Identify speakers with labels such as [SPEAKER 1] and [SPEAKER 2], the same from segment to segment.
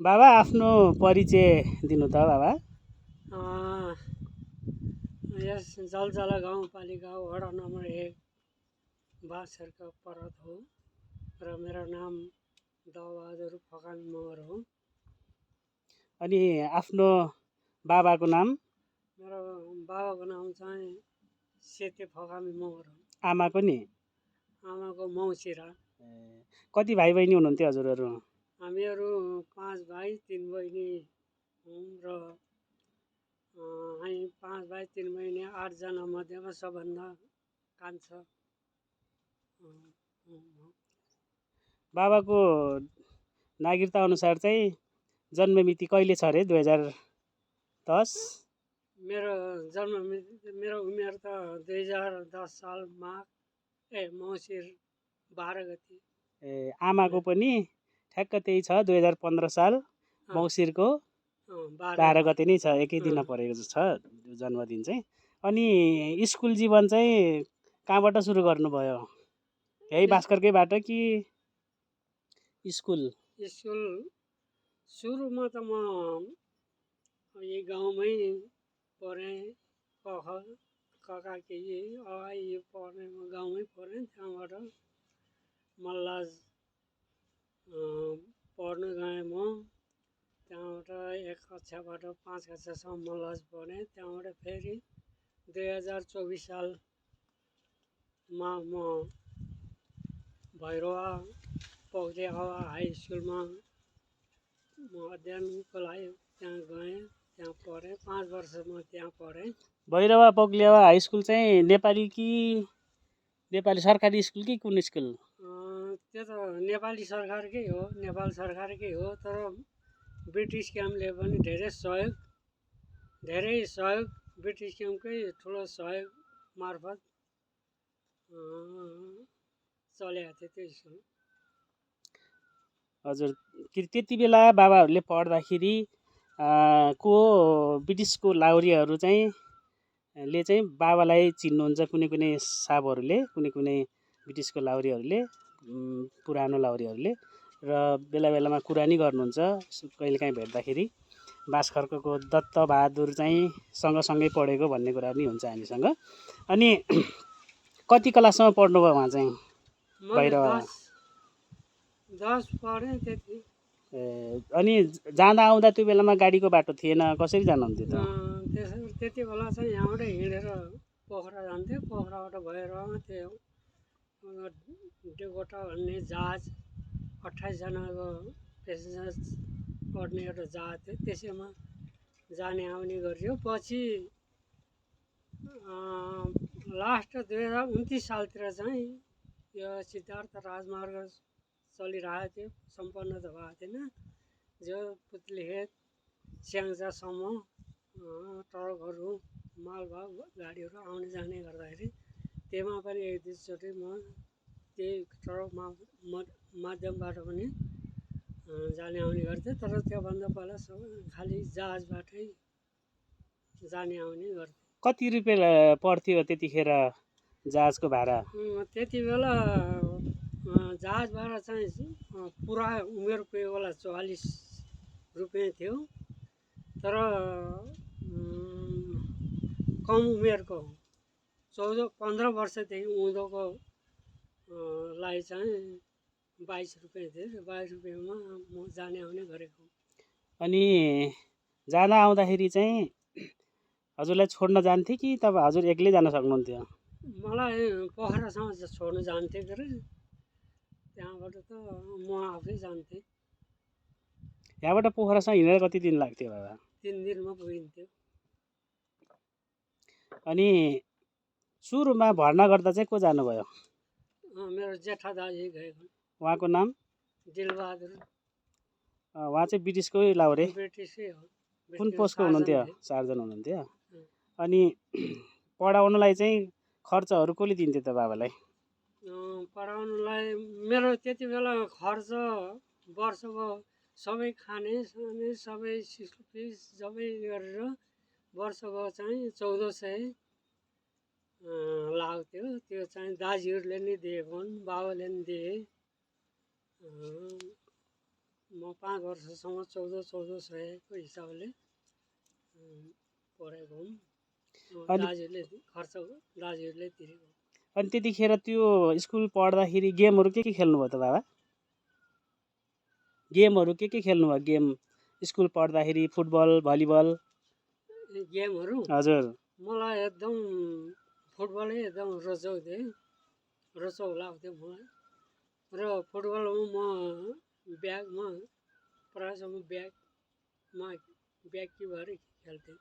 [SPEAKER 1] बाबा आफ्नो परिचय दिनु त बाबा।
[SPEAKER 2] यस जलजला गाउँपालिका वडा नम्बर 1 बाँसहरका परत हो र मेरो नाम दबहादुर फकामी मगर हो।
[SPEAKER 1] अनि आफ्नो बाबाको नाम?
[SPEAKER 2] मेरो बाबाको नाम चाहिँ सेते फकामी मगर हो।
[SPEAKER 1] आमाको नि?
[SPEAKER 2] आमाको मौसिरा।
[SPEAKER 1] कति भाइ बहिनी हुनुहुन्थ्यो हजुरहरू?
[SPEAKER 2] हामीहरू 5 भाइ 3 बहिनी हौँ र हामी 5 भाइ 3 बहिनी 8 जना मध्येमा सबभन्दा कान्छा।
[SPEAKER 1] बाबाको नागरिकता अनुसार चाहिँ जन्ममिति कहिले छ अरे? 2010?
[SPEAKER 2] मेरो उमेर त 2010 साल मङ्सिर 12 गति।
[SPEAKER 1] आमाको पनि ठ्याक्क त्यही छ, 2015 साल मङ्सिरको 12 गते नै छ, एकै दिन परेको छ जन्मदिन चाहिँ। अनि स्कुल जीवन चाहिँ कहाँबाट सुरु गर्नुभयो? यही भास्करकैबाट कि स्कुल?
[SPEAKER 2] सुरुमा त म यही गाउँमै पढेँ। कका केही यो पढ्ने म गाउँमै पढेँ। त्यहाँबाट मल्लाज पढ्न गएँ म। त्यहाँबाट 1 कक्षाबाट 5 कक्षासम्म मल्लाज पढेँ। त्यहाँबाट फेरि 2024 सालमा म भैरवा पोखरिया हाई स्कुलमा म अध्ययनको लागि त्यहाँ गएँ। त्यहाँ पढेँ 5 वर्ष म त्यहाँ पढेँ।
[SPEAKER 1] भैरवा पोखरिया हाई स्कुल चाहिँ नेपाली कि नेपाली सरकारी स्कुल कि कुन स्कुल?
[SPEAKER 2] त्यो त नेपाली सरकारकै हो, नेपाल सरकारकै हो। तर ब्रिटिस क्याम्पले पनि धेरै सहयोग ब्रिटिस क्याम्पकै ठुलो सहयोग मार्फत चलेको थियो त्यो स्कुल।
[SPEAKER 1] हजुर, त्यति बेला बाबाहरूले पढ्दाखेरि को ब्रिटिसको लाहुरेहरू चाहिँ बाबालाई चिन्नुहुन्छ? कुनै साहबहरूले, कुनै ब्रिटिसको लाहुरेहरूले, पुरानो लाहुरेहरूले, र बेला बेलामा कुरा नि गर्नुहुन्छ कहिलेकाहीँ भेट्दाखेरि। भास्करको दत्तबहादुर चाहिँ सँगसँगै पढेको भन्ने कुरा पनि हुन्छ हामीसँग। अनि कति क्लाससम्म पढ्नुभयो उहाँ चाहिँ?
[SPEAKER 2] 10 पढेँ त्यति।
[SPEAKER 1] अनि जाँदा आउँदा त्यो बेलामा गाडीको बाटो थिएन, कसरी जानुहुन्थ्यो त?
[SPEAKER 2] त्यति बेला चाहिँ यहाँबाट हिँडेर पोखरा जान्थ्यो। पोखराबाट भएर त्यो डेकोटा भन्ने जहाज 28 जनाको पेसेन्जर पढ्ने एउटा जहाज थियो, त्यसैमा जाने आउने गर्थ्यो। पछि लास्ट 2029 सालतिर चाहिँ यो सिद्धार्थ राजमार्ग चलिरहेको थियो, सम्पन्न त भएको थिएन। जो पुतलीखेत स्याङ्जासम्म ट्रकहरू मालवाहक गाडीहरू आउने जाने गर्दाखेरि त्यसमा पनि 1-2 चोटि म त्यही ट्रक माध्यमबाट पनि जाने आउने गर्थेँ। तर त्योभन्दा पहिला खालि जहाजबाटै जाने आउने गर्थेँ।
[SPEAKER 1] कति रुपियाँ पर्थ्यो त्यतिखेर जहाजको भाडा?
[SPEAKER 2] त्यति बेला जहाज भाडा चाहिँ पुरा उमेर पुगेको बेला 44 रुपियाँ थियो। तर कम उमेरको 14-15 वर्षदेखि उँधोको लाई चाहिँ 22 रुपियाँ थियो। 22 रुपियाँमा म जाने आउने गरेको।
[SPEAKER 1] अनि जाँदा आउँदाखेरि चाहिँ हजुरलाई छोड्न जान्थे कि तपाईँ हजुर एक्लै जान सक्नुहुन्थ्यो?
[SPEAKER 2] मलाई पोखरासम्म छोड्नु जान्थे के अरे, त्यहाँबाट त म आफै जान्थेँ।
[SPEAKER 1] यहाँबाट पोखरासम्म हिँडेर कति दिन लाग्थ्यो बाबा?
[SPEAKER 2] 3 दिनमा पुगिन्थ्यो।
[SPEAKER 1] अनि सुरुमा भर्ना गर्दा चाहिँ को जानुभयो?
[SPEAKER 2] मेरो जेठा दाजु गएको।
[SPEAKER 1] उहाँको नाम?
[SPEAKER 2] दिलबहादुर।
[SPEAKER 1] उहाँ चाहिँ ब्रिटिसकै लाहुरे?
[SPEAKER 2] ब्रिटिसै हो।
[SPEAKER 1] कुन पोस्टको हुनुहुन्थ्यो? सार्जन हुनुहुन्थ्यो। अनि पढाउनलाई चाहिँ खर्चहरू कसले दिन्थ्यो त बाबालाई?
[SPEAKER 2] पढाउनलाई मेरो त्यति बेला खर्च वर्षको सबै खाने साने सबै स्कुल फिस सबै गरेर वर्षको चाहिँ 1400 लाग्थ्यो। त्यो चाहिँ दाजुहरूले नि दिएको हुन्, बाबाले नि दिए। म 5 वर्षसम्म 1400 हिसाबले पढेको हुँ। दाजुहरूले दाजुहरूले तिरेको।
[SPEAKER 1] अनि त्यतिखेर त्यो स्कुल पढ्दाखेरि गेमहरू के खेल्नुभयो त बाबा? गेमहरू के खेल्नुभयो? गेम स्कुल पढ्दाखेरि फुटबल भलिबल
[SPEAKER 2] गेमहरू
[SPEAKER 1] हजुर
[SPEAKER 2] मलाई एकदम फुटबलै एकदम रोचक लाग्थ्यो मलाई। र फुटबलमा म ब्यागमा प्रायः जसो ब्याग भएर खेल्थेँ।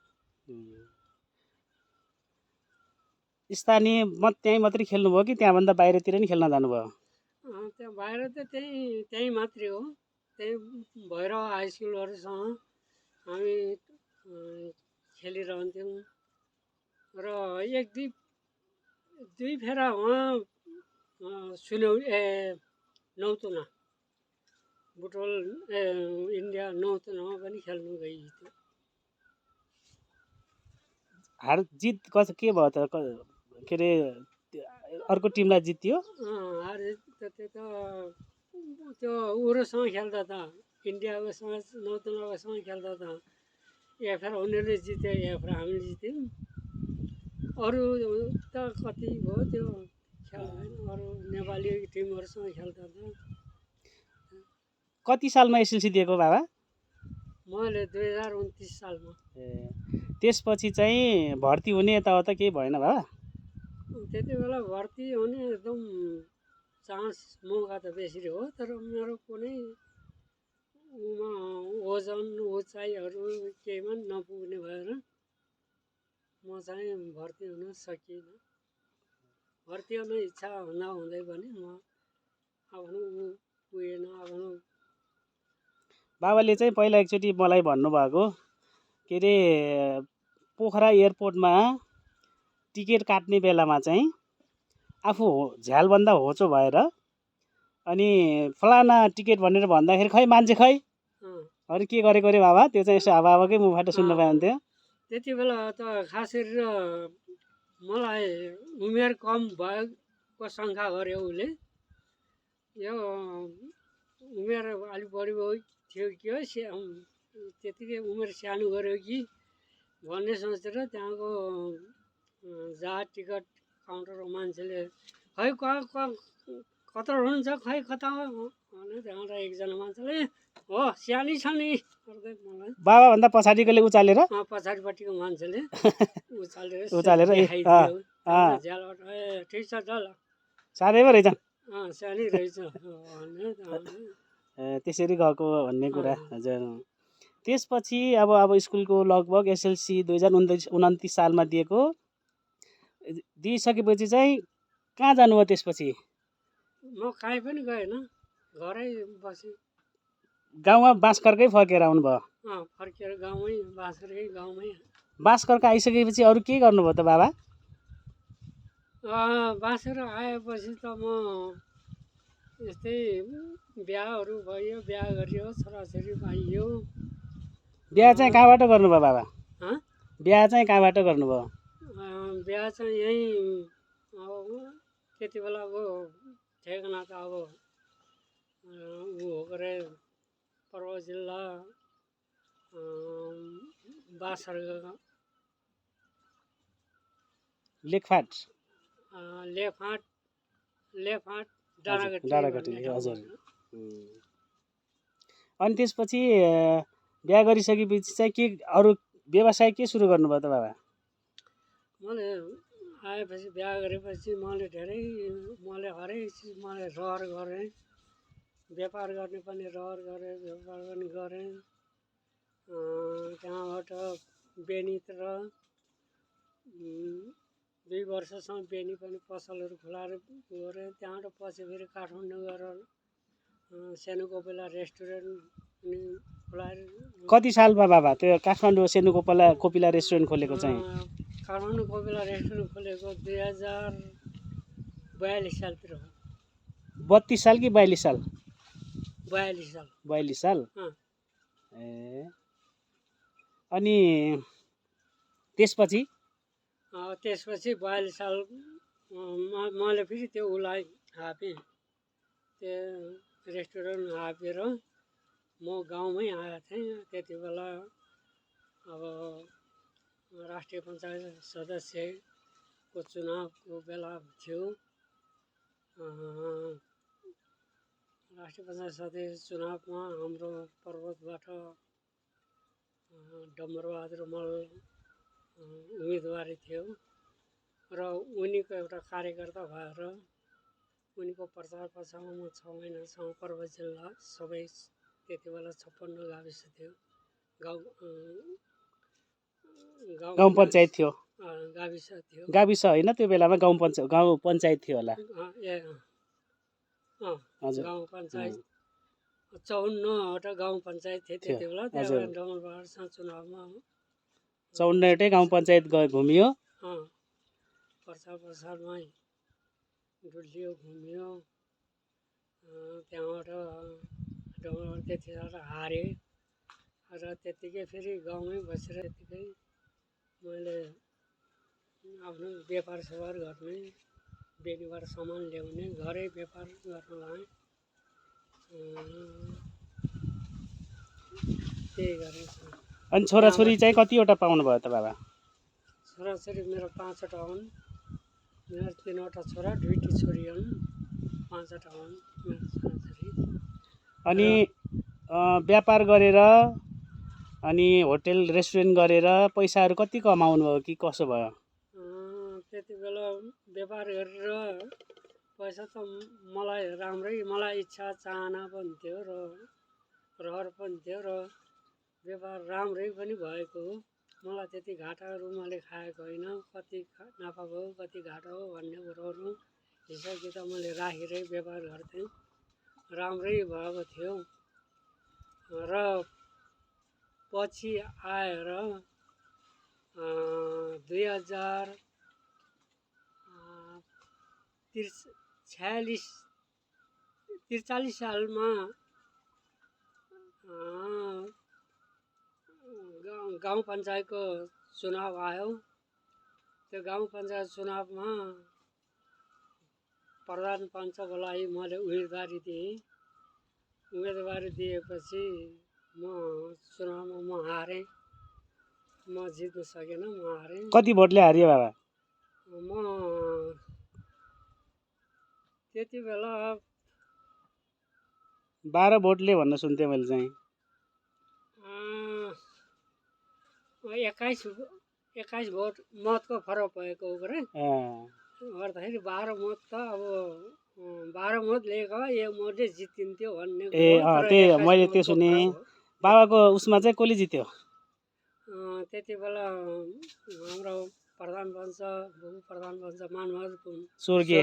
[SPEAKER 1] स्थानीय त्यहीँ मात्रै खेल्नुभयो कि त्यहाँभन्दा बाहिरतिर नि खेल्न जानुभयो?
[SPEAKER 2] त्यहाँ बाहिर त त्यहीँ मात्रै हो। त्यही भएर हाई स्कुलहरूसँग हामी खेलिरहन्थ्यौँ। र दुई फेरा उहाँ नौतुना बुटवल इन्डिया नौतुनामा पनि खेल्नु गइथ्यो।
[SPEAKER 1] हार जित के भयो त? के अरे अर्को टिमलाई जित्यो?
[SPEAKER 2] हार जित त्यो उरोसँग खेल्दा त इन्डियासँग नौतुनासँग खेल्दा त या फेर उनीहरूले जित्यो या फेर हामीले जित्यौँ। अरू त कति भयो त्यो ख्याल भएन। अरू नेपाली टिमहरूसँग खेल्दा त।
[SPEAKER 1] कति सालमा एसएलसी दिएको बाबा?
[SPEAKER 2] मैले 2029 सालमा।
[SPEAKER 1] त्यसपछि चाहिँ भर्ती हुने यताउता केही भएन बाबा?
[SPEAKER 2] त्यति बेला भर्ती हुने एकदम चान्स मौका त बेसी हो। तर मेरो कुनै ओजन उचाइहरू केहीमा नपुग्ने भएर म चाहिँ भर्ती हुन सकिनँ। भर्ती हुन इच्छा नहुँदै पनि म आफ्नो पुगेन। आफ्नो
[SPEAKER 1] बाबाले चाहिँ पहिला एकचोटि मलाई भन्नुभएको के अरे पोखरा एयरपोर्टमा टिकट काट्ने बेलामा चाहिँ आफू झ्यालभन्दा होचो भएर अनि फलाना टिकट भनेर भन्दाखेरि खै मान्छे खै अरू के गरेको रे बाबा? त्यो चाहिँ यसो बाबाकै मुखबाट सुन्न पाइन्थ्यो।
[SPEAKER 2] त्यति बेला त खास गरेर मलाई उमेर कम भएको शङ्का गर्यो उसले। यो उमेर अलिक बढी थियो कि हो त्यतिकै उमेर सानो गर्यो कि भन्ने सोचेर त्यहाँको जहाज टिकट काउन्टरको मान्छेले खै कत्रो हुनुहुन्छ खै कता भने त्यहाँबाट एकजना मान्छेले हो सानै छ नि मलाई
[SPEAKER 1] बाबाभन्दा पछाडिकोले उचालेर
[SPEAKER 2] पछाडिपट्टिको मान्छेले उचालेर झ्यालबाट ठिक छ ल
[SPEAKER 1] साह्रै पो रहेछ
[SPEAKER 2] सानै रहेछ
[SPEAKER 1] त्यसरी गएको भन्ने कुरा। हजुर त्यसपछि अब स्कुलको लगभग एसएलसी 2029 सालमा दिइसकेपछि चाहिँ कहाँ जानुभयो त्यसपछि?
[SPEAKER 2] म कहीँ पनि गएन, घरै बसेँ।
[SPEAKER 1] गाउँमा बाँसकर्कै फर्केर आउनुभयो?
[SPEAKER 2] फर्केर गाउँमै बाँसकर्कै गाउँमै।
[SPEAKER 1] बाँसकर्का आइसकेपछि अरू के गर्नुभयो त बाबा?
[SPEAKER 2] बाँसेर आएपछि त म यस्तै बिहाहरू भयो, बिहा गरियो, छोराछोरी पाइयो।
[SPEAKER 1] बिहा चाहिँ कहाँबाट गर्नुभयो बाबा? बिहा चाहिँ कहाँबाट गर्नुभयो?
[SPEAKER 2] बिहा चाहिँ यहीँ अब त्यति बेलाको ठेगाना त अब ऊ हो के अरे पर्वत जिल्ला बाँसकर्का लेफाट डाँडाकाटी।
[SPEAKER 1] हजुर। अनि त्यसपछि बिहा गरिसकेपछि चाहिँ के अरू व्यवसाय के सुरु गर्नुभयो त बाबा?
[SPEAKER 2] मैले आएपछि बिहा गरेपछि मैले हरेक चिज रहर गरेँ। व्यापार गर्ने पनि रहर गरेँ, व्यापार पनि गरेँ। त्यहाँबाट बेनीतिर 2 वर्षसम्म बेनी पनि पसलहरू खुलाएर गरेँ। त्यहाँबाट पछि फेरि काठमाडौँ गएर सानो कोपिला रेस्टुरेन्ट पनि खुलाएर।
[SPEAKER 1] कति सालमा बाबा त्यो काठमाडौँ सानो कोपिला रेस्टुरेन्ट खोलेको चाहिँ?
[SPEAKER 2] काठमाडौँ कोपिला रेस्टुरेन्ट खोलेको 2042 सालतिर हो।
[SPEAKER 1] 32 साल कि 42 साल?
[SPEAKER 2] 42 साल।
[SPEAKER 1] 42 साल? ए अनि त्यसपछि
[SPEAKER 2] 42 साल मैले फेरि त्यो उसलाई हापेँ, त्यो रेस्टुरेन्ट हापेर म गाउँमै आएको थिएँ त्यति बेला। अब राष्ट्रिय पञ्चायत सदस्यको चुनावको बेला थियो। राष्ट्रिय पञ्चायत सदस्य चुनावमा हाम्रो पर्वतबाट डम्बरबहादुर मल्ल उम्मेदवारी थियो र उनीको एउटा कार्यकर्ता भएर उनीको प्रचार प्रसारमा म 6 महिनासम्म पर्वत जिल्ला सबै त्यति बेला 56 गाविस थियो।
[SPEAKER 1] गाउँ पञ्चायत थियो,
[SPEAKER 2] गाविस थियो।
[SPEAKER 1] गाविस होइन त्यो बेलामा गाउँ पञ्चायत थियो होला।
[SPEAKER 2] गाउँ पञ्चायत 54वटा गाउँ पञ्चायत थियो त्यति बेला। त्यहाँ डम्बरबहादुरसँग चुनावमा
[SPEAKER 1] 54वटै गाउँ पञ्चायत घुमियो।
[SPEAKER 2] प्रचार प्रसारमै डुल्लियो घुमियो। त्यहाँबाट डम्बरबहादुर त्यतिखेर हारे र त्यत्तिकै फेरि गाउँमै बसेर त्यत्तिकै मैले आफ्नो व्यापार स्यापार गर्ने, बेनीबाट सामान ल्याउने, घरै व्यापार गर्न लाएँ। त्यही गरेँ।
[SPEAKER 1] अनि छोराछोरी चाहिँ कतिवटा पाउनुभयो त बाबा?
[SPEAKER 2] छोराछोरी मेरो 5वटा हुन्। मेरो 3वटा छोरा 2टी छोरी हुन्। 5वटा हुन् मेरो छोराछोरी।
[SPEAKER 1] अनि व्यापार गरेर अनि होटेल रेस्टुरेन्ट गरेर पैसाहरू कति कमाउनु भयो कि कसो भयो?
[SPEAKER 2] त्यति बेला व्यापार गरेर पैसा त मलाई इच्छा चाहना पनि थियो र रहर पनि थियो र व्यापार राम्रै पनि भएको हो। मलाई त्यति घाटाहरू मैले खाएको होइन। कति नाफा भयो कति घाटा हो भन्ने कुरोहरू हिसाब किताब मैले राखेरै व्यापार गर्थेँ। राम्रै भएको थियो र पछि आएर 2043 सालमा गाउँ पञ्चायतको चुनाव आयो। त्यो गाउँ पञ्चायत चुनावमा प्रधान पञ्चको लागि मैले उम्मेदवारी दिएँ। उम्मेदवारी दिएपछि म चुनावमा हारेँ। म जित्न सकेन, म हारेँ।
[SPEAKER 1] कति भोटले हारियो बाबा?
[SPEAKER 2] म त्यति बेला
[SPEAKER 1] 12 भोटले भन्न सुन्थेँ मैले चाहिँ।
[SPEAKER 2] 21 भोट मतको फरक भएको हो रे। गर्दाखेरि 12 मत त अब 12 मत लिएको यो मतले जितिन्थ्यो भन्ने
[SPEAKER 1] त्यही मैले त्यो सुने। बाबाको उसमा चाहिँ कसले जित्यो?
[SPEAKER 2] त्यति बेला हाम्रो प्रधान पञ्च मानबहादुर पुन
[SPEAKER 1] स्वर्गीय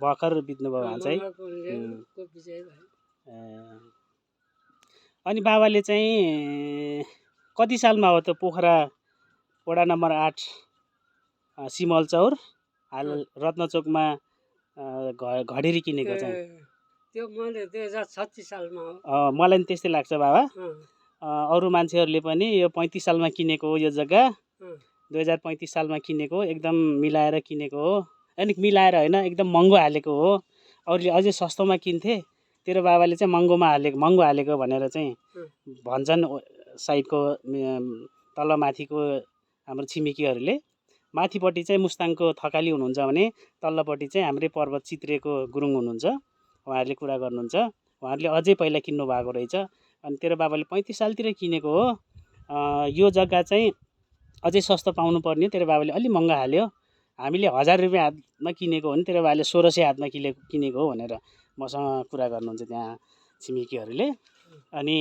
[SPEAKER 1] भर्खर बित्नुभयो उहाँ चाहिँ।
[SPEAKER 2] विजय भयो।
[SPEAKER 1] अनि बाबाले चाहिँ कति सालमा हो त्यो पोखरा वडा नम्बर 8 सिमलचौर हाल रत्नचोकमा घडेरी किनेको चाहिँ?
[SPEAKER 2] त्यो मैले 2036 सालमा हो।
[SPEAKER 1] मलाई नि त्यस्तै लाग्छ बाबा। अरू मान्छेहरूले पनि यो 35 सालमा किनेको हो यो जग्गा, 2035 सालमा किनेको, एकदम मिलाएर किनेको हो। अनि मिलाएर होइन, एकदम महँगो हालेको हो। अरूले अझै सस्तोमा किन्थे, तेरो बाबाले चाहिँ महँगो हालेको भनेर चाहिँ भन्छन् साइडको तलमाथिको हाम्रो छिमेकीहरूले। माथिपट्टि चाहिँ मुस्ताङको थकाली हुनुहुन्छ भने तल्लोपट्टि चाहिँ हाम्रै पर्वत चित्रेको गुरुङ हुनुहुन्छ, उहाँहरूले कुरा गर्नुहुन्छ। उहाँहरूले अझै पहिला किन्नु भएको रहेछ। अनि तेरो बाबाले 35 सालतिर किनेको हो। यो जग्गा चाहिँ अझै सस्तो पाउनु पर्ने, तेरो बाबाले अलि महँगो हाल्यो। हामीले 1000 रुपियाँ हातमा किनेको हो नि, तेरो बाबाले 1600 हातमा किनेको हो भनेर मसँग कुरा गर्नुहुन्छ त्यहाँ छिमेकीहरूले। अनि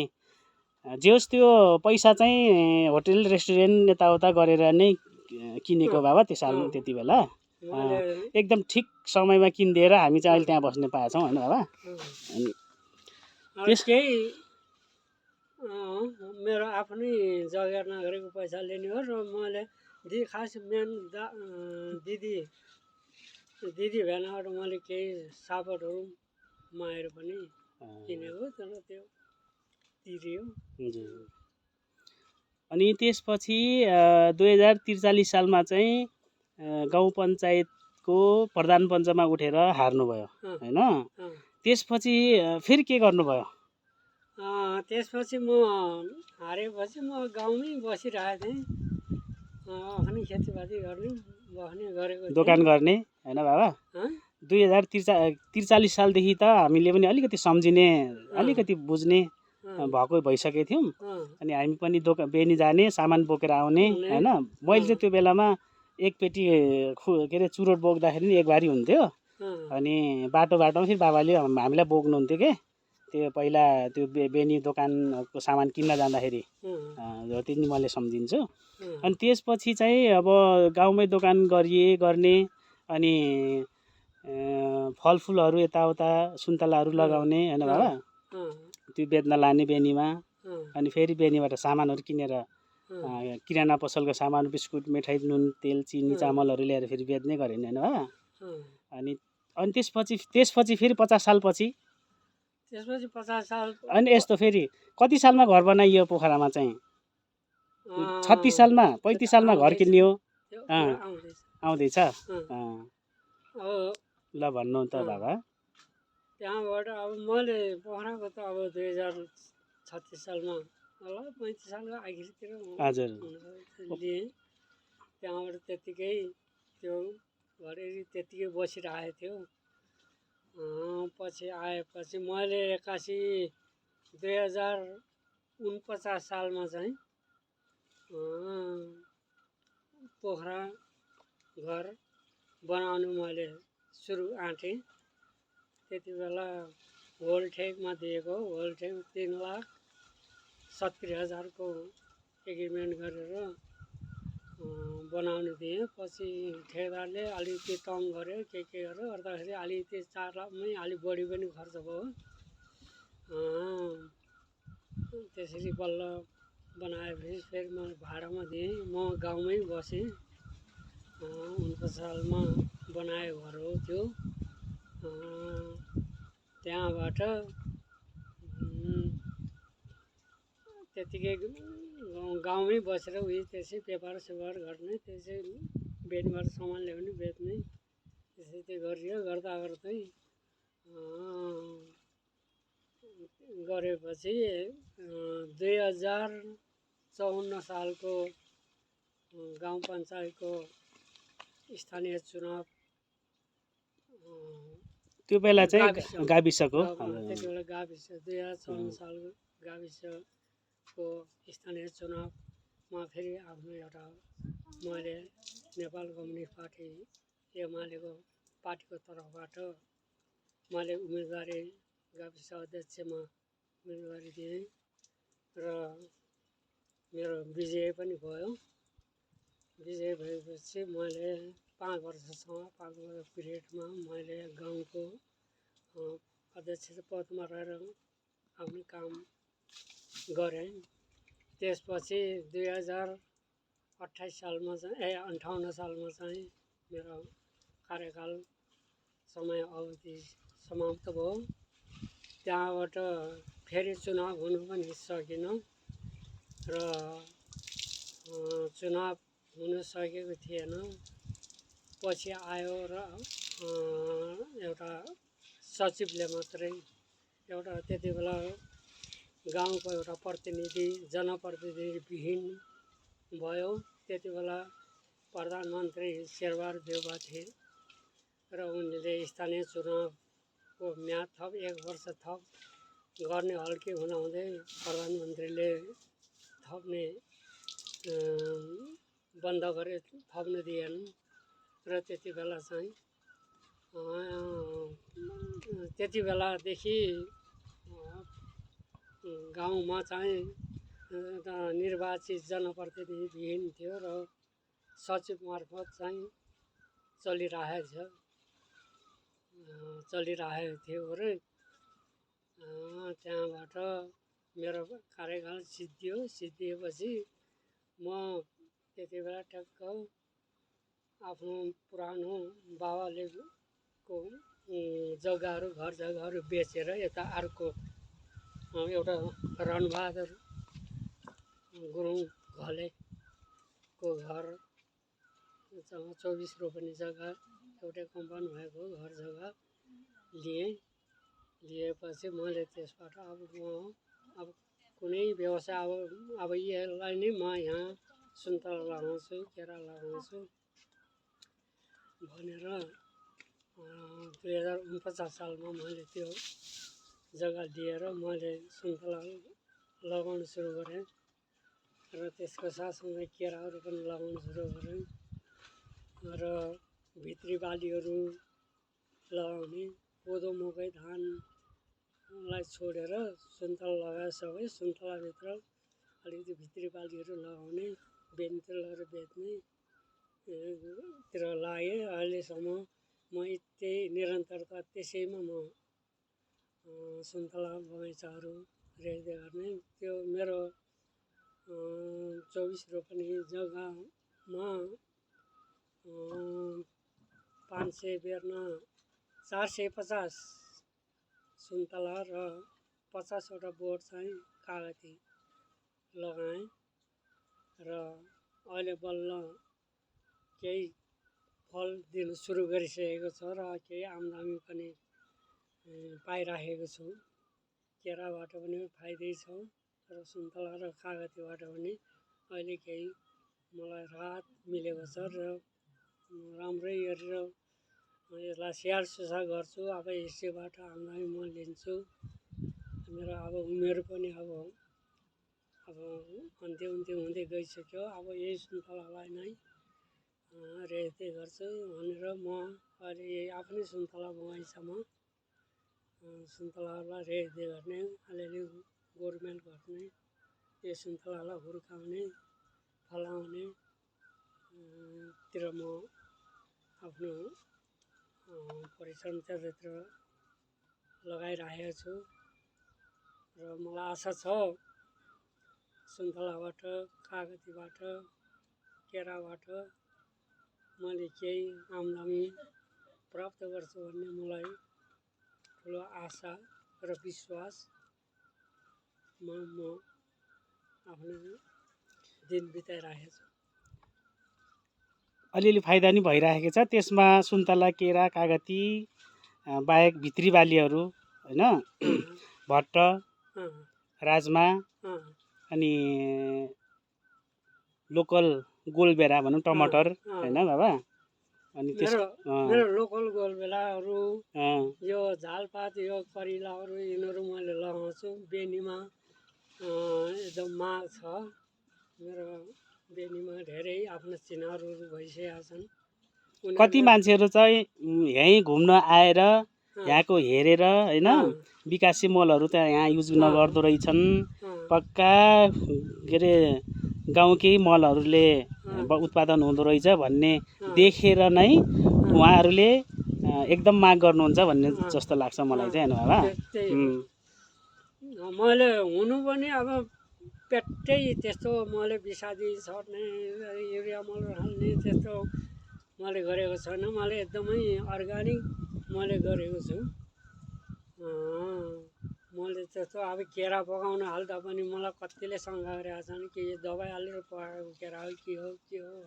[SPEAKER 1] जे होस् त्यो पैसा चाहिँ होटेल रेस्टुरेन्ट यताउता गरेर नै किनेको बाबा त्यो साल त्यति बेला। एकदम ठिक समयमा किनिदिएर हामी चाहिँ अहिले त्यहाँ बस्ने पाएछौँ होइन बाबा।
[SPEAKER 2] केही मेरो आफ्नै जग्गा नगरेको पैसाले नि हो र मैले खास मेन दिदी भेनाबाट मैले केही सापटहरू मागेर पनि किनेको, तर त्यो तिरियो।
[SPEAKER 1] अनि त्यसपछि 2043 सालमा चाहिँ गाउँ पञ्चायतको प्रधान पञ्चमा उठेर हार्नुभयो होइन? त्यसपछि फेरि के गर्नुभयो?
[SPEAKER 2] त्यसपछि म हारेपछि म गाउँमै बसिरहेको थिएँ। आफ्नै खेतीपाती गर्ने बस्ने गरेको थिएँ।
[SPEAKER 1] दोकान गर्ने होइन बाबा? 2043 सालदेखि त हामीले पनि अलिकति सम्झिने अलिकति बुझ्ने भएको भइसकेको थियौँ। अनि हामी पनि बेनी जाने सामान बोकेर आउने होइन। मैले चाहिँ त्यो बेलामा एक पेटी के अरे चुरोट बोक्दाखेरि नि एक बारी हुन्थ्यो। अनि बाटोमा फेरि बाबाले हामीलाई बोक्नुहुन्थ्यो के त्यो पहिला त्यो बेनी दोकानको सामान किन्न जाँदाखेरि त्यति नि मैले सम्झिन्छु। अनि त्यसपछि चाहिँ अब गाउँमै दोकान गर्ने अनि फलफुलहरू यताउता सुन्तलाहरू लगाउने होइन बाबा, त्यो बेच्न लाने बेनीमा। अनि फेरि बेनीबाट सामानहरू किनेर किराना पसलको सामान बिस्कुट मिठाई नुन तेल चिनी चामलहरू ल्याएर फेरि बेच्ने गरेँ नि होइन बाबा। अनि त्यसपछि फेरि 50 सालपछि
[SPEAKER 2] 50 साल
[SPEAKER 1] अनि यस्तो फेरि कति सालमा घर बनाइयो पोखरामा चाहिँ? 36 सालमा 35 सालमा घर किन्यो आउँदैछ। ल भन्नु त बाबा।
[SPEAKER 2] त्यहाँबाट अब मैले पोखराको त अब 2036 सालमा होला 35 सालको आखिरतिर
[SPEAKER 1] हजुर
[SPEAKER 2] लिएँ। त्यहाँबाट त्यत्तिकै त्यो घरेरी त्यत्तिकै बसिरहेको थियो। पछि आएपछि मैले 2049 सालमा चाहिँ पोखरा घर बनाउनु मैले सुरु आँटेँ। त्यति बेला होलठेकमा दिएको होलठेक 3,70,000 को एग्रिमेन्ट गरेर बनाउनु दिएँ। पछि ठेकेदारले अलिकति तङ गर्यो के गर्यो गर्दाखेरि अलिकति 4 लाखमै अलिक बढी पनि खर्च भयो। त्यसरी बल्ल बनाएपछि फेरि म भाडामा दिएँ। म गाउँमै बसेँ। 49 सालमा बनाएको घर हो त्यो। त्यहाँबाट त्यत्तिकै गाउँमै बसेर त्यसै व्यापार स्यापार गर्ने त्यसै बेनीबाट सामान ल्याउने बेच्ने त्यसै त्यो गरियो। गर्दा गर्दै गरेपछि 2054 सालको गाउँ पञ्चायतको स्थानीय चुनाव
[SPEAKER 1] त्यो बेला चाहिँ गाविसको
[SPEAKER 2] त्यति बेला गाविस 2054 सालको गाविसको स्थानीय चुनावमा फेरि आफ्नो एउटा मैले नेपाल कम्युनिस्ट पार्टी एमालेको पार्टीको तर्फबाट मैले उम्मेदवारी गाविस अध्यक्षमा उम्मेदवारी दिएँ र मेरो विजय पनि भयो। विजय भएपछि मैले 5 वर्षसम्म 5 वर्ष पिरियडमा मैले गाउँको अध्यक्ष पदमा रहेर आफ्नो काम गरेँ। त्यसपछि 2028 सालमा चाहिँ 58 सालमा चाहिँ मेरो कार्यकाल समय अवधि समाप्त भयो। त्यहाँबाट फेरि चुनाव हुनु पनि सकेन र चुनाव हुन सकेको थिएन। पछि आयो र एउटा सचिवले मात्रै एउटा त्यति बेला गाउँको एउटा प्रतिनिधि जनप्रतिनिधिविहीन भयो। त्यति बेला प्रधानमन्त्री शेरबहादुर देउवा थिए र उनले स्थानीय चुनावको म्याद थप 1 वर्ष थप गर्ने हल्के हुँदाहुँदै प्रधानमन्त्रीले थप्ने बन्द गरे थप्न दिएन र त्यति बेला चाहिँ त्यति बेलादेखि गाउँमा चाहिँ निर्वाचित जनप्रतिनिधिविहीन थियो र सचिव मार्फत चाहिँ चलिरहेको थियो अरे। त्यहाँबाट मेरो कार्यकाल सिद्धिएपछि म त्यति बेला ठ्याक्क आफ्नो पुरानो बाबाले को जग्गाहरू घर जग्गाहरू बेचेर यता अर्को एउटा रणबहादुर गुरुङ घलेको घर 24 रोपनी जग्गा एउटै कम्पाउन्ड भएको घर जग्गा लिएपछि मैले त्यसबाट अब म अब कुनै व्यवसाय अब यसलाई नै म यहाँ सुन्तला लगाउँछु, केरा लगाउँछु भनेर 2049 सालमा मैले त्यो जग्गा लिएर मैले सुन्तला लगाउन सुरु गरेँ र त्यसको साथसँगै केराहरू पनि लगाउन सुरु गरेँ र भित्री बालीहरू लगाउने कोदो मकै धानलाई छोडेर सुन्तला लगाए सबै सुन्तलाभित्र अलिकति भित्री बालीहरू लगाउने बेनीतेलहरू बेच्ने तिर लागेँ। अहिलेसम्म म त्यही निरन्तरता त्यसैमा म सुन्तला बगैँचाहरू रेखदेख गर्ने। त्यो मेरो 24 रोपनी जग्गामा 500 बेर्ना 450 सुन्तला र 50वटा बोट चाहिँ कागती लगाएँ र अहिले बल्ल केही फल दिनु सुरु गरिसकेको छ र केही आम्दानी पनि पाइराखेको छु। केराबाट पनि फाइदै छ र सुन्तला र कागतीबाट पनि अहिले केही मलाई राहत मिलेको छ र राम्रै गरेर यसलाई स्याहार सुसार गर्छु। अब यसैबाट आम्दानी म लिन्छु। मेरो अब उमेर पनि अब अन्त्य हुँदै गइसक्यो। अब यही सुन्तलालाई नै रेखदेख गर्छु भनेर म अहिले यही आफ्नै सुन्तला बगैँचामा सुन्तलालाई रेखदेख गर्ने, अलिअलि गोडमेल गर्ने, यो सुन्तलालाई हुर्काउने फलाउने तिर म आफ्नो परिश्रम त्यतातिर लगाइराखेको छु र मलाई आशा छ सुन्तलाबाट कागतीबाट केराबाट मैले केही आम्दानी प्राप्त गर्छु भन्ने मलाई ठुलो आशा र विश्वासमा म आफ्नो दिन बिताइराखेको छु।
[SPEAKER 1] अलिअलि फाइदा नि भइरहेको छ त्यसमा। सुन्तला केरा कागती बाहेक भित्री बालीहरू होइन, भट्ट राजमा अनि लोकल गोलबेरा भनौँ टमाटर होइन बाबा। अनि
[SPEAKER 2] मेरो लोकल गोलबेराहरू यो झालपात यो करेलाहरू यिनीहरू मैले लगाउँछु। बेनीमा एकदम माग छ। मेरो बेनीमा धेरै आफ्नो चिनारीहरू भइसकेका छन्।
[SPEAKER 1] कति मान्छेहरू चाहिँ यहीँ घुम्न आएर यहाँको हेरेर होइन विकासे मलहरू त यहाँ युज नगर्दो रहेछन्, पक्का के अरे गाउँकै मलहरूले उत्पादन हुँदो रहेछ भन्ने देखेर नै उहाँहरूले एकदम माग गर्नुहुन्छ भन्ने जस्तो लाग्छ मलाई चाहिँ होइन बाबा।
[SPEAKER 2] मैले हुनु पनि अब पेट्टै त्यस्तो मैले विषादी छर्ने युरिया मल हाल्ने त्यस्तो मैले गरेको छैन। मैले एकदमै अर्ग्यानिक मैले गरेको छु। मैले त्यस्तो अब केरा पकाउन हाल्दा पनि मलाई कतिले शङ्का गरेका छन् कि यो दबाई हालेर पकाएको केरा हो के हो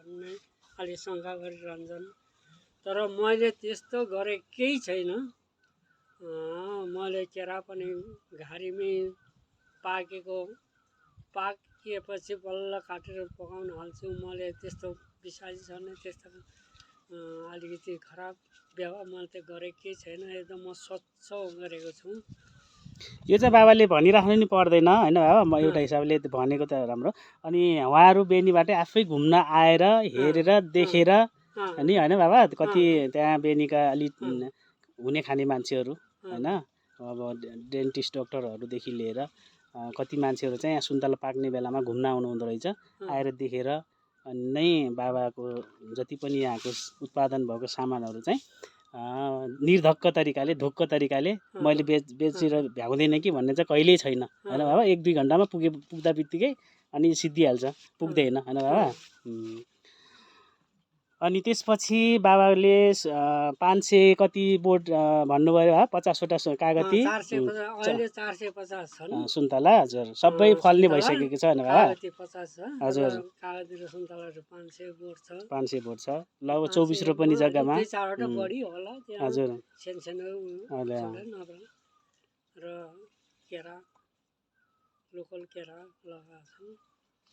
[SPEAKER 2] भन्ने अलि शङ्का गरिरहन्छन्। तर मैले त्यस्तो गरेकै छैन। मैले केरा पनि घारीमै पाकिएपछि बल्ल काटेर पकाउन हाल्छु। मैले त्यस्तो विषादी छर्ने त्यस्तो अलिकति खराब व्यवहार मैले त गरेकै छैन। एकदम म स्वच्छ गरेको छु।
[SPEAKER 1] यो चाहिँ बाबाले भनिराख्नु नि पर्दैन होइन बाबा। म एउटा हिसाबले भनेको त राम्रो। अनि उहाँहरू बेनीबाटै आफै घुम्न आएर हेरेर देखेर नि होइन बाबा। कति त्यहाँ बेनीका अलिक हुने खाने मान्छेहरू होइन, अब डेन्टिस्ट डक्टरहरूदेखि लिएर कति मान्छेहरू चाहिँ यहाँ सुन्तला पाक्ने बेलामा घुम्न आउनु हुँदो रहेछ। आएर देखेर नै बाबाको जति पनि यहाँको उत्पादन भएको सामानहरू चाहिँ निर्धक्क तरिकाले ढुक्क तरिकाले मैले बेचेर भ्याउँदैन कि भन्ने चाहिँ कहिल्यै छैन होइन बाबा। 1-2 घन्टामा पुग्दा बित्तिकै अनि सिद्धिहाल्छ, पुग्दैन होइन बाबा। अनि त्यसपछि बाबाले 500 कति बोट भन्नुभयो 50वटा कागती
[SPEAKER 2] 450 छन्
[SPEAKER 1] सुन्तला। हजुर सबै फल्ने भइसकेको छ होइन बाबा।
[SPEAKER 2] हजुर कागती र सुन्तलाहरू 500 बोट छ।
[SPEAKER 1] 500 बोट छ ल। अब 24 रोपनी जग्गामा
[SPEAKER 2] बढी होला
[SPEAKER 1] हजुर
[SPEAKER 2] र केरा लोकल केरा लगाएको छु।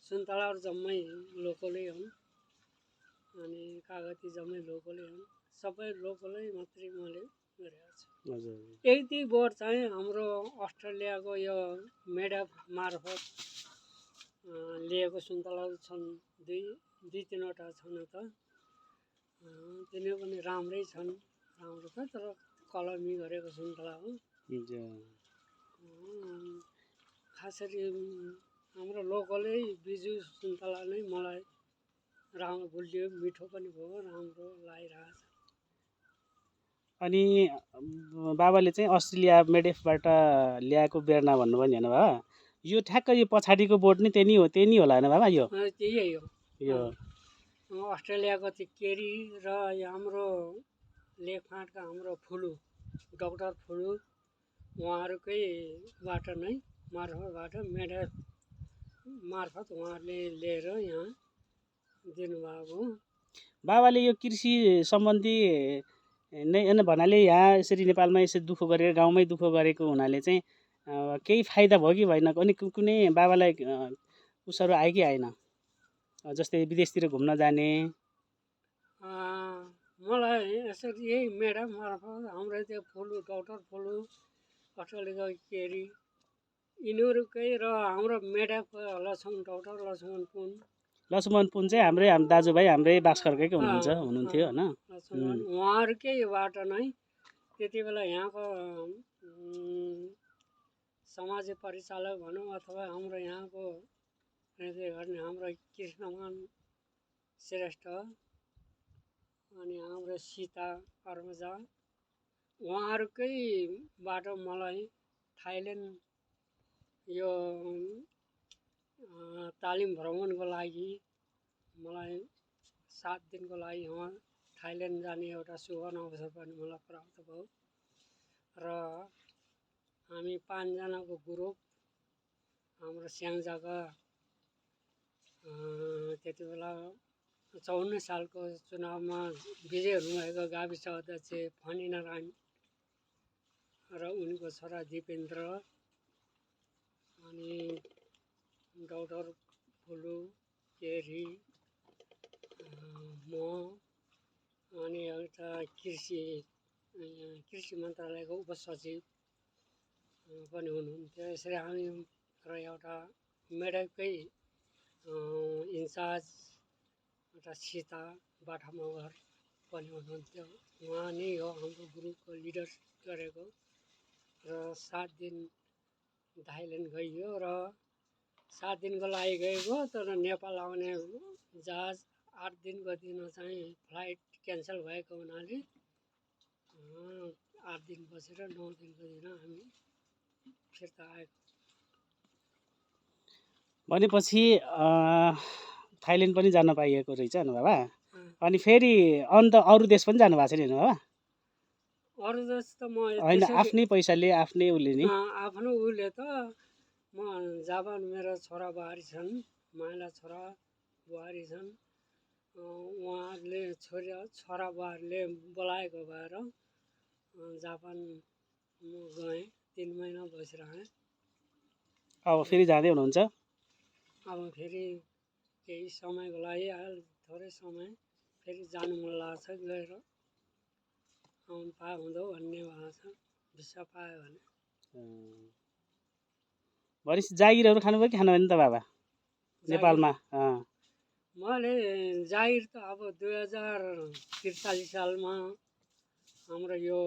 [SPEAKER 2] सुन्तलाहरू जम्मै लोकलै हुन्, अनि कागती जम्मै लोकलै हुन्, सबै लोकलै मात्रै मैले गरेको छु।
[SPEAKER 1] हजुर
[SPEAKER 2] यति बोट चाहिँ हाम्रो अस्ट्रेलियाको यो मेडप मार्फत लिएको सुन्तलाहरू छन्, दुई तिनवटा छन् त, तिनीहरू पनि राम्रै छन्। राम्रो छ, तर कलमी गरेको सुन्तला हो। खास गरी हाम्रो लोकलै बिजु सुन्तला नै मलाई राम्रो गुलियो, मिठो पनि भयो, राम्रो लागिरहेछ।
[SPEAKER 1] अनि बाबाले चाहिँ अस्ट्रेलिया मेडेफबाट ल्याएको बेर्ना भन्नुभयो नि होइन बाबा, यो ठ्याक्क यो पछाडिको बोट नि त्यही नै होला होइन बाबा? यो
[SPEAKER 2] त्यही हो,
[SPEAKER 1] यो
[SPEAKER 2] अस्ट्रेलियाको त्यो केरी र यो हाम्रो लेखफाँटका हाम्रो फुलु, डाक्टर फुलु, उहाँहरूकैबाट नै मार्फतबाट मेडेफ मार्फत उहाँहरूले लिएर यहाँ दिनुभएको हो।
[SPEAKER 1] बाबाले यो कृषि सम्बन्धी नै भन्नाले यहाँ यसरी नेपालमा यसरी दुःख गरेर गाउँमै दुःख गरेको हुनाले चाहिँ केही फाइदा भयो कि भएन, अनि कुनै बाबालाई उसहरू आयो कि आएन, जस्तै विदेशतिर घुम्न जाने?
[SPEAKER 2] मलाई यसरी यही मेडम मार्फत हाम्रो त्यो फुलु, डाक्टर फुलु, अस्ट्रेलियाको केरी, यिनीहरूकै र हाम्रो मेडपको लक्ष्मण
[SPEAKER 1] पुन चाहिँ हाम्रो दाजुभाइ, हाम्रै भास्करकै हुनुहुन्थ्यो होइन?
[SPEAKER 2] उहाँहरूकैबाट नै त्यति बेला यहाँको समाज परिचालक भनौँ अथवा हाम्रो यहाँको गर्ने हाम्रो कृष्णमान श्रेष्ठ, अनि हाम्रो सीता कर्मजा, उहाँहरूकैबाट मलाई थाइल्यान्ड यो तालिम भ्रमणको लागि मलाई 7 दिनको लागि उहाँ थाइल्यान्ड जाने एउटा सुवर्ण अवसर पनि मलाई प्राप्त भयो। र हामी 5 जनाको ग्रुप हाम्रो स्याङ्जाका त्यति बेला 54 सालको चुनावमा विजय हुनुभएको गाविस अध्यक्ष फणी नारायण र उनको छोरा दिपेन्द्र, अनि डाक्टर फुलु, केरी, म, अनि एउटा कृषि मन्त्रालयको उपसचिव पनि हुनुहुन्थ्यो। यसरी हामी र एउटा मेडपकै इन्चार्ज एउटा सीता बाठा मगर पनि हुनुहुन्थ्यो। उहाँ नै हो हाम्रो ग्रुपको लिडर गरेको। र 7 दिन थाइल्यान्ड गइयो र 7 दिनको लागि गएको, तर नेपाल आउने जहाज 8 दिनको दिन चाहिँ फ्लाइट क्यान्सल भएको हुनाले 8 दिन बसेर 9 दिनको दिन हामी फिर्ता आएको।
[SPEAKER 1] भनेपछि थाइल्यान्ड पनि जान पाइएको रहेछ होइन बाबा? अनि फेरि अन्त अरू देश पनि जानु भएको छ नि होइन बाबा?
[SPEAKER 2] अरू देश त म
[SPEAKER 1] होइन, आफ्नै पैसाले आफ्नै उसले नि?
[SPEAKER 2] आफ्नो उसले त म जापान, मेरो छोरा बुहारी छन्, माइला छोरा बुहारी छन्, उहाँहरूले छोरा बुहारीले बोलाएको भएर जापान म गएँ, 3 महिना बसेर आएँ।
[SPEAKER 1] अब फेरि जाँदै हुनुहुन्छ?
[SPEAKER 2] अब फेरि केही समयको लागि थोरै समय फेरि जानु मन लाग्छ, गएर आउनु पाए हुँदो भन्ने भएको छ, भिसा पायो भने।
[SPEAKER 1] भनेपछि जागिरहरू खानुभयो कि खानु भएन त बाबा नेपालमा?
[SPEAKER 2] मैले जागिर त अब 2043 सालमा हाम्रो यो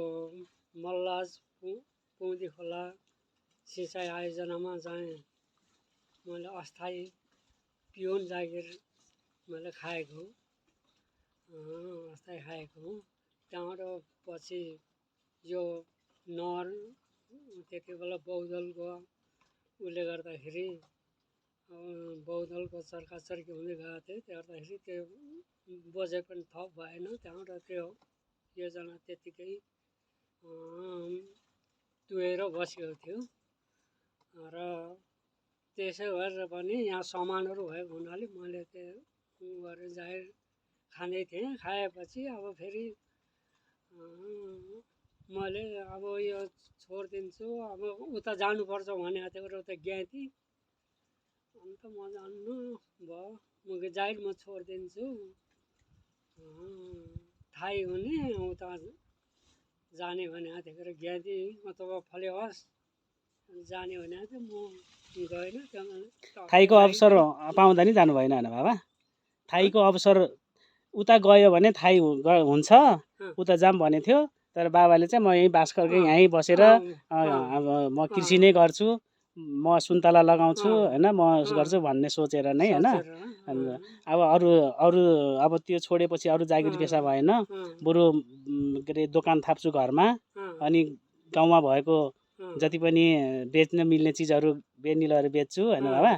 [SPEAKER 2] मल्लाज पुँदी खोला सिँचाइ आयोजनामा चाहिँ मैले अस्थायी पिउन जागिर मैले खाएको, अस्थायी खाएको हुँ। त्यहाँबाट पछि यो नहर त्यति बेला बहुदलको उसले गर्दाखेरि बहुदलको चर्काचर्की हुँदै गएको थियो, त्यो गर्दाखेरि त्यो बजेट पनि थप भएन। त्यहाँबाट त्यो योजना त्यत्तिकै तुरेर बसेको थियो। र त्यसो गरेर पनि यहाँ सामानहरू भएको हुनाले मैले त्यो गरेर जागिर खाँदै थिएँ। खाएपछि अब फेरि मैले अब यो छोडिदिन्छु, अब उता जानुपर्छ भनेको थियो, उता ज्ञाति अन्त म जान्नु भयो म जाहिर म छोडिदिन्छु थाहै हुने उता जाने भने त्यतिखेर ज्ञाति अथवा फलेवास जाने भने चाहिँ म गएन त्यहाँ
[SPEAKER 1] थाईको अवसर पाउँदा नि जानु भएन होइन बाबा थाईको अवसर उता गयो भने थाई हुन्छ उता जाम भनेको थियो तर बाबाले चाहिँ म यहीँ भास्करकै यहीँ बसेर अब म कृषि नै गर्छु म सुन्तला लगाउँछु होइन म गर्छु भन्ने सोचेर नै होइन अब अरू अरू अब त्यो छोडेपछि अरू जागिर पेसा भएन बरु के अरे दोकान थाप्छु घरमा अनि गाउँमा भएको जति पनि बेच्न मिल्ने चिजहरू बेनी लगेर बेच्छु होइन बाबा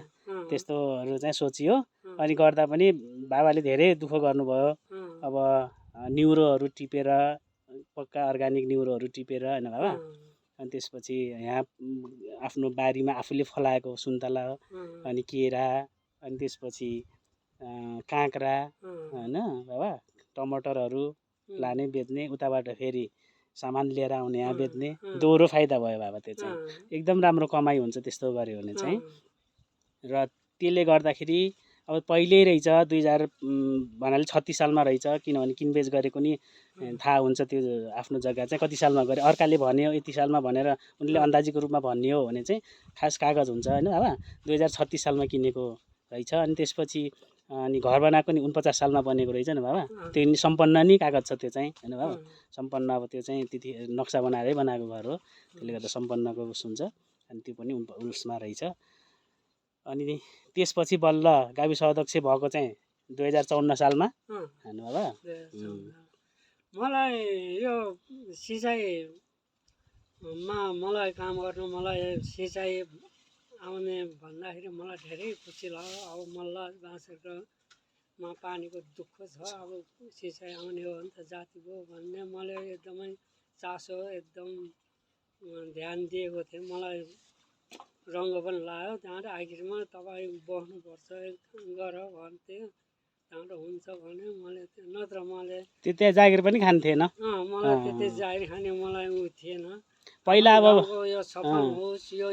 [SPEAKER 1] त्यस्तोहरू चाहिँ सोचियो अनि गर्दा पनि बाबाले धेरै दुःख गर्नुभयो अब न्युरोहरू टिपेर पक्का अर्ग्यानिक न्युरोहरू टिपेर होइन बाबा अनि त्यसपछि यहाँ आफ्नो बारीमा आफूले फलाएको सुन्तला अनि केरा अनि त्यसपछि काँक्रा होइन बाबा टमाटरहरू लाने बेच्ने उताबाट फेरि सामान लिएर आउने यहाँ बेच्ने दोहोरो फाइदा भयो बाबा त्यो चाहिँ एकदम राम्रो कमाइ हुन्छ त्यस्तो गऱ्यो भने चाहिँ र त्यसले गर्दाखेरि अब पहिल्यै रहेछ 2036 सालमा रहेछ किनभने किनबेच गरेको नि थाहा हुन्छ त्यो आफ्नो जग्गा चाहिँ कति सालमा गरे अर्काले भन्यो यति सालमा भनेर उनले अन्दाजीको रूपमा भन्ने हो भने चाहिँ खास कागज हुन्छ होइन बाबा 2036 सालमा किनेको रहेछ अनि त्यसपछि अनि घर बनाएको नि 49 सालमा बनेको रहेछ नि बाबा त्यो नि सम्पन्न नि कागज छ त्यो चाहिँ होइन बाबा सम्पन्न अब त्यो चाहिँ त्यति नक्सा बनाएरै बनाएको घर हो त्यसले गर्दा सम्पन्नको उस हुन्छ अनि त्यो पनि उसमा रहेछ अनि त्यसपछि बल्ल गाविस अध्यक्ष भएको चाहिँ 2054 सालमा होइन बाबा
[SPEAKER 2] मलाई यो सिँचाइमा मलाई काम गर्नु मलाई सिँचाइ आउने भन्दाखेरि मलाई धेरै खुसी लाग्यो अब मल्ल बाँसेकोमा पानीको दुःख छ अब सिँचाइ आउने हो भने त जाति भयो भन्ने मैले एकदमै चासो एकदम ध्यान दिएको थिएँ मलाई रङ्ग पनि लाग्यो त्यहाँबाट आखिरमा तपाईँ बस्नुपर्छ गर भन्थ्यो त्यहाँबाट हुन्छ भने मैले नत्र मैले
[SPEAKER 1] त्यहाँ जागिर पनि खान्थेन
[SPEAKER 2] मलाई त्यति जागिर खाने मलाई उ थिएन
[SPEAKER 1] पहिला अब
[SPEAKER 2] यो सफल होस् यो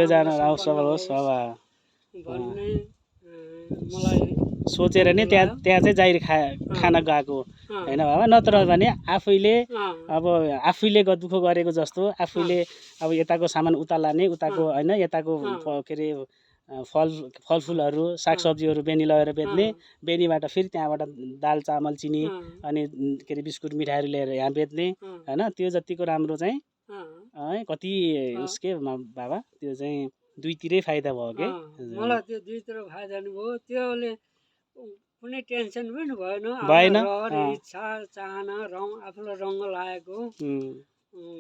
[SPEAKER 1] योजना सफल होस्
[SPEAKER 2] भन्ने मलाई
[SPEAKER 1] सोचेर नै त्यहाँ चाहिँ जागिर खान गएको होइन बाबा नत्र भने आफैले अब आफैले दुःख गरेको जस्तो आफैले अब यताको सामान उता लाने उताको होइन यताको के अरे फलफुलहरू सागसब्जीहरू बेनी लगेर बेच्ने बेनीबाट फेरि त्यहाँबाट दाल चामल चिनी अनि के अरे बिस्कुट मिठाईहरू ल्याएर यहाँ बेच्ने होइन त्यो जतिको राम्रो चाहिँ है कति उसके बाबा त्यो चाहिँ दुईतिरै फाइदा भयो के
[SPEAKER 2] मलाई त्यो दुईतिर फाइदा नि भयो त्योले कुनै टेन्सन पनि
[SPEAKER 1] भएन
[SPEAKER 2] इच्छा चाहना आफूलाई रङ्ग लागेको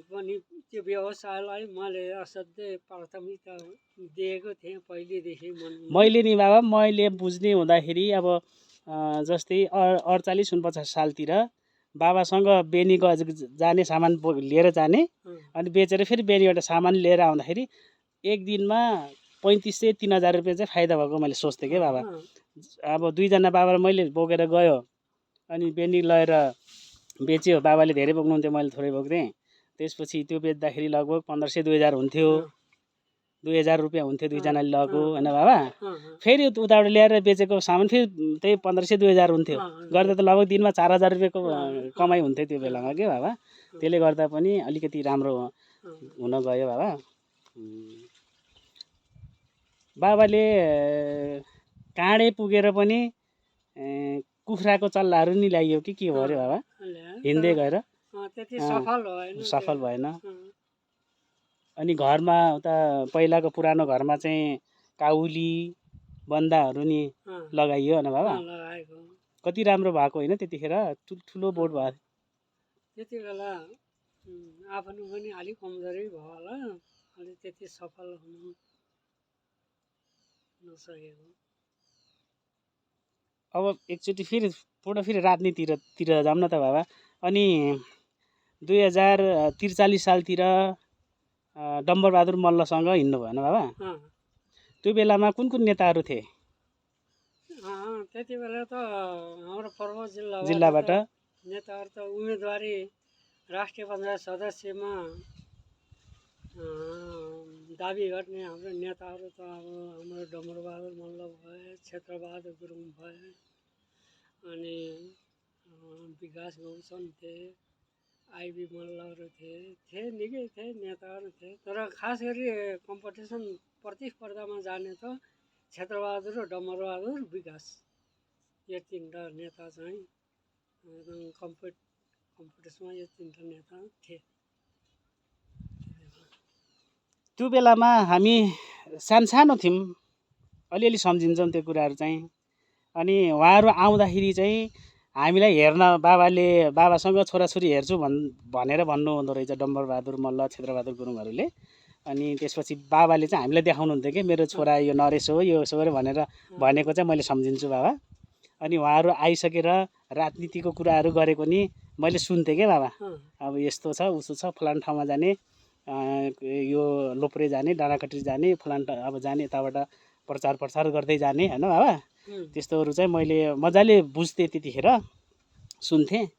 [SPEAKER 2] पनि त्यो व्यवसायलाई मैले असाध्यै प्राथमिकता दिएको थिएँ पहिलेदेखि
[SPEAKER 1] मैले नि बाबा मैले बुझ्ने हुँदाखेरि अब जस्तै 48-49 सालतिर बाबासँग बेनी जाने सामान लिएर जाने अनि बेचेर फेरि बेनीबाट सामान लिएर आउँदाखेरि एक दिनमा 3500-3000 रुपियाँ चाहिँ फाइदा भएको मैले सोच्थेँ क्या बाबा अब दुईजना बाबा मैले बोकेर गयो अनि बेनी लगेर बेच्यो बाबाले धेरै बोक्नुहुन्थ्यो मैले थोरै बोक्थेँ त्यसपछि त्यो बेच्दाखेरि लगभग 1500-2000 हुन्थ्यो 2000 रुपियाँ हुन्थ्यो दुईजनाले लगेको होइन बाबा फेरि उताबाट ल्याएर बेचेको सामान फेरि त्यही 1500-2000 हुन्थ्यो गर्दा त लगभग दिनमा 4000 रुपियाँको कमाइ हुन्थ्यो त्यो बेलामा के बाबा त्यसले गर्दा पनि अलिकति राम्रो हुन गयो बाबा बाबाले काँडे पुगेर पनि कुखुराको चल्लाहरू नि ल्याइयो कि के भयो अरे बाबा हिँड्दै गएर सफल भएन अनि घरमा उता पहिलाको पुरानो घरमा चाहिँ काउली बन्दाहरू नि लगाइयो होइन बाबा कति राम्रो भएको होइन त्यतिखेर ठुलो बोट भयो
[SPEAKER 2] त्यति बेला आफ्नो पनि अलिक कमजोरी भयो होला अलि त्यति सफल हुनु नसकेको
[SPEAKER 1] अब एकचोटि फेरि राजनीतितिर जाऊँ न त बाबा अनि 2043 सालतिर डम्बरबहादुर मल्लसँग हिँड्नु भएन बाबा त्यो बेलामा कुन नेताहरू थिए
[SPEAKER 2] त्यति बेला त हाम्रो पर्वत
[SPEAKER 1] जिल्लाबाट
[SPEAKER 2] नेताहरू त उम्मेदवारी राष्ट्रिय पञ्चायत सदस्यमा दाबी गर्ने हाम्रो नेताहरू त अब हाम्रो डमरबहादुर मल्ल भए, क्षेत्रबहादुर गुरुङ भए, अनि विकास गौचन थिए, आइबी मल्लहरू थिए निकै थिए नेताहरू थिए। तर खास गरी कम्पिटिसन प्रतिस्पर्धामा जाने त क्षेत्रबहादुर र डमरबहादुर विकास, यो तिनवटा नेता चाहिँ एकदम कम्पिटिसनमा यो तिनवटा नेता थिए।
[SPEAKER 1] त्यो बेलामा हामी सानो थियौँ, अलिअलि सम्झिन्छौँ त्यो कुराहरू चाहिँ। अनि उहाँहरू आउँदाखेरि चाहिँ हामीलाई हेर्न बाबासँग छोराछोरी हेर्छु भनेर भन्नु हुँदो रहेछ डम्बरबहादुर मल्ल, क्षेत्रबहादुर गुरुङहरूले। अनि त्यसपछि बाबाले चाहिँ हामीलाई देखाउनुहुन्थ्यो कि मेरो छोरा यो नरेश हो, यो यसो गरेर भनेर भनेको चाहिँ मैले सम्झिन्छु बाबा। अनि उहाँहरू आइसकेर राजनीतिको कुराहरू गरेको नि मैले सुन्थेँ क्या बाबा। अब यस्तो छ उसो छ, फलान ठाउँमा जाने, यो लोप्रे जाने, डाँडाकाँटी जाने, फलान अब जाने, यताबाट प्रचार गर्दै जाने होइन बाबा। त्यस्तोहरू चाहिँ मैले मजाले बुझ्थेँ त्यतिखेर, सुन्थेँ।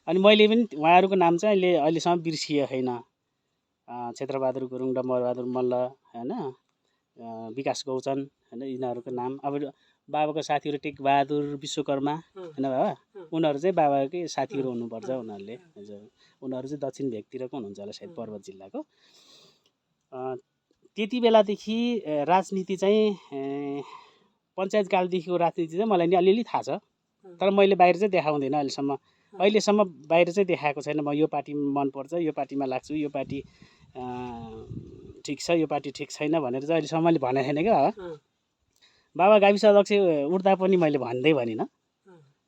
[SPEAKER 1] अनि मैले पनि उहाँहरूको नाम चाहिँ अहिलेसम्म बिर्सिएको छैन। क्षेत्रबहादुर गुरुङ, डम्बरबहादुर मल्ल होइन, विकास गौचन होइन, यिनीहरूको नाम। अब बाबाको साथीहरू टेकबहादुर विश्वकर्मा होइन बाबा, उनीहरू चाहिँ बाबाकै साथीहरू हुनुपर्छ। उनीहरूले हजुर, उनीहरू चाहिँ दक्षिण भेगतिरको हुनुहुन्छ होला सायद, पर्वत जिल्लाको। त्यति बेलादेखि राजनीति चाहिँ पञ्चायतकालदेखिको राजनीति चाहिँ मलाई नि अलिअलि थाहा छ, तर मैले बाहिर चाहिँ देखाउँदिनँ अहिलेसम्म बाहिर चाहिँ देखाएको छैन। म यो पार्टी मनपर्छ, यो पार्टीमा लाग्छु, यो पार्टी ठिक छ, यो पार्टी ठिक छैन भनेर चाहिँ अहिलेसम्म मैले भनेको छैन क्या बाबा। बाबा गाविस अध्यक्ष उठ्दा पनि मैले भनिनँ,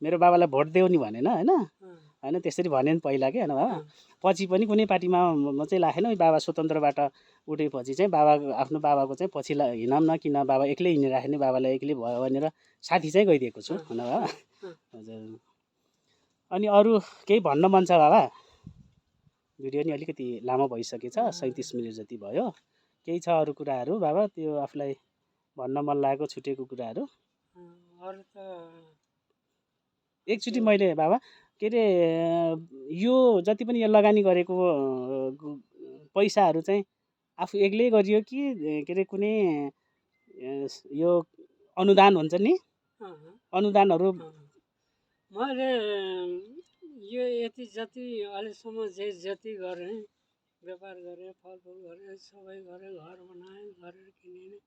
[SPEAKER 1] मेरो बाबालाई भोट देऊ नि भनेन होइन, त्यसरी भने नि पहिला के होइन बाबा। पछि पनि कुनै पार्टीमा म चाहिँ लागेन। बाबा स्वतन्त्रबाट उठेपछि चाहिँ आफ्नो बाबाको चाहिँ पछि हिँडौँ न, किन बाबा एक्लै हिँडिराख्यो नि, बाबालाई एक्लै भयो भनेर साथी चाहिँ गइदिएको छु होइन बाबा। हजुर, अनि अरू केही भन्न मन छ बाबा? भिडियो नि अलिकति लामो भइसकेछ, 37 मिनट जति भयो। केही छ अरू कुराहरू बाबा, त्यो आफूलाई भन्न मन लागेको छुटेको कुराहरू?
[SPEAKER 2] अरू त
[SPEAKER 1] एकचोटि मैले बाबा के अरे यो जति पनि यो लगानी गरेको पैसाहरू चाहिँ आफू एक्लै गरियो कि के अरे कुनै यो अनुदान हुन्छ नि, अनुदानहरू?
[SPEAKER 2] मैले यो यति जति अहिलेसम्म जति गरेँ, व्यापार गरेँ, फलफुल गरेँ, सबै गरेँ, घर बनाएँ, गरेर किनेँ,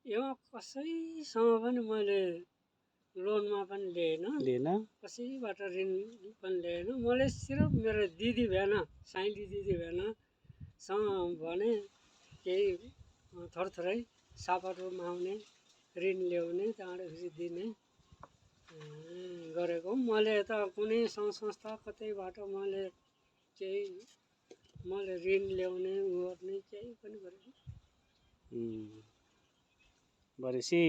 [SPEAKER 2] यो कसैसँग पनि मैले लोनमा पनि लिएन, कसैबाट ऋण पनि लिएन। मैले सिर्फ मेरो दिदी भएन, साइली दिदी भएनसँग भने केही थोरै सापटमा आउने, ऋण ल्याउने, त्यहाँबाट फेरि दिने गरेको। मैले त कुनै सङ्घ संस्था कतैबाट मैले ऋण ल्याउने गर्ने केही पनि गरेको।
[SPEAKER 1] भनेपछि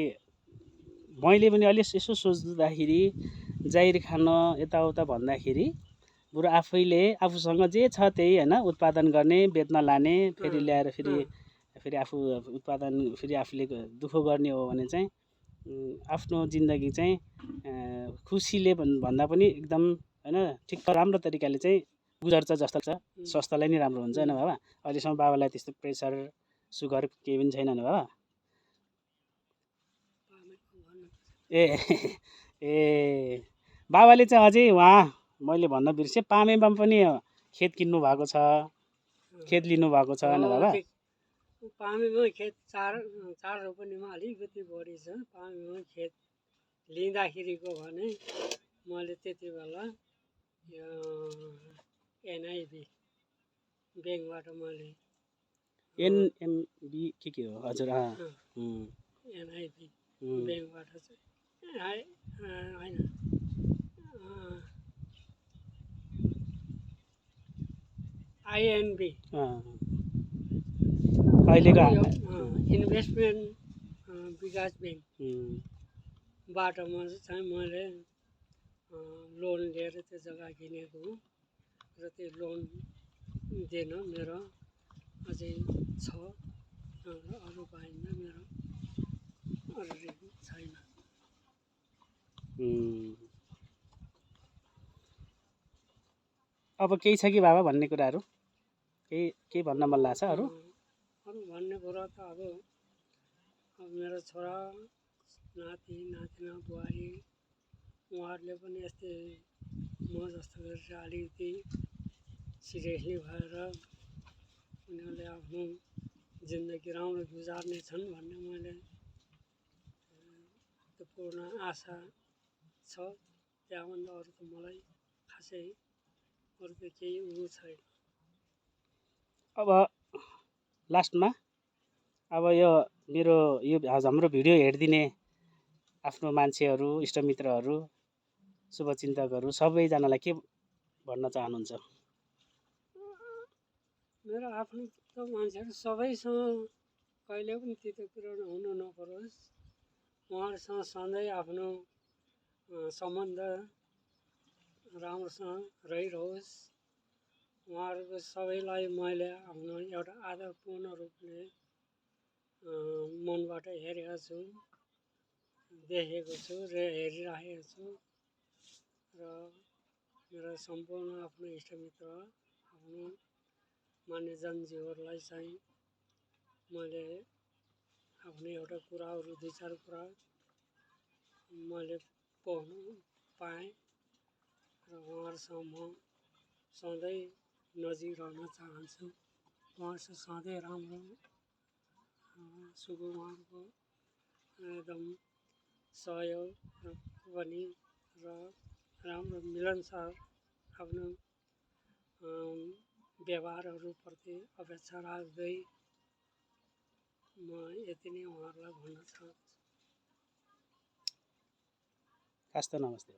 [SPEAKER 1] मैले पनि अलि यसो सोच्दाखेरि जाहिर खान यताउता भन्दाखेरि बरु आफूसँग जे छ त्यही होइन, उत्पादन गर्ने, बेच्न लाने, फेरि ल्याएर फेरि आफू उत्पादन फेरि आफूले दुःख गर्ने हो भने चाहिँ आफ्नो जिन्दगी चाहिँ खुसीले भन्दा पनि एकदम होइन ठिक राम्रो तरिकाले चाहिँ गुजर्छ जस्तो लाग्छ। स्वास्थ्यलाई नि राम्रो हुन्छ होइन बाबा। अहिलेसम्म बाबालाई त्यस्तो प्रेसर सुगर केही पनि छैन नि बाबा? ए बाबाले चाहिँ अझै मैले भन्न बिर्सेँ, पामेमा पनि खेत किन्नु भएको छ, खेत लिनु भएको छ होइन बाबा?
[SPEAKER 2] पामेमा खेत चार रोपनीमा अलिकति बढी छ। पामेमा खेत लिँदाखेरिको भने मैले त्यति बेला एनआइबी ब्याङ्कबाट मैले
[SPEAKER 1] एनएमबी के हो? हजुर
[SPEAKER 2] एनआइबी ब्याङ्कबाट चाहिँ होइन आइएनबी
[SPEAKER 1] अहिलेको
[SPEAKER 2] इन्भेस्टमेन्ट विकास ब्याङ्कबाट चाहिँ मैले लोन लिएर त्यो जग्गा किनेको हो र त्यो लोन दिन मेरो अझै छ, अरू पाइन्न, मेरो अरू ऋण छैन।
[SPEAKER 1] अब केही छ कि बाबा भन्ने कुराहरू? केही भन्न मन लाग्छ अरू?
[SPEAKER 2] भन्ने कुरा त अब मेरो छोरा नाति नातिना बुहारी उहाँहरूले पनि यस्तै म जस्तो गरेर अलिकति सिरियसली भएर उनीहरूले आफ्नो जिन्दगी राम्रो गुजार्ने छन् भन्ने मैले त्यो पूर्ण आशा छ। त्यहाँभन्दा अरू त मलाई खासै अरू त केही ऊ छैन।
[SPEAKER 1] अब लास्टमा अब यो मेरो यो हाम्रो भिडियो हेरिदिने आफ्नो मान्छेहरू इष्टमित्रहरू शुभचिन्तकहरू सबैजनालाई के भन्न चाहनुहुन्छ?
[SPEAKER 2] मेरो आफ्नो त मान्छेहरू सबैसँग कहिले पनि त्यस्तो कुरो हुनु नपरोस्। उहाँहरूसँग सधैँ आफ्नो सम्बन्ध राम्रोसँग रहिरहोस्। उहाँहरूको सबैलाई मैले आफ्नो एउटा आदरपूर्ण रूपले मनबाट हेरेको छु, देखेको छु र हेरिराखेको छु। र मेरो सम्पूर्ण आफ्नो इष्टमित्र आफ्नो मान्यजनजीहरूलाई चाहिँ मैले आफ्नो एउटा कुराहरू दुई चार कुरा मैले पोख्नु पाएँ र उहाँहरूसँग म सधैँ नजिक रहन चाहन्छु। उहाँहरूसँग सधैँ राम्रो शुभ उहाँहरूको एकदम सहयोग पनि र राम्रो मिलनसार आफ्नो व्यवहारहरूप्रति अपेक्षा राख्दै म यति नै उहाँहरूलाई भन्न चाहन्छु।
[SPEAKER 1] हस्त नमस्ते।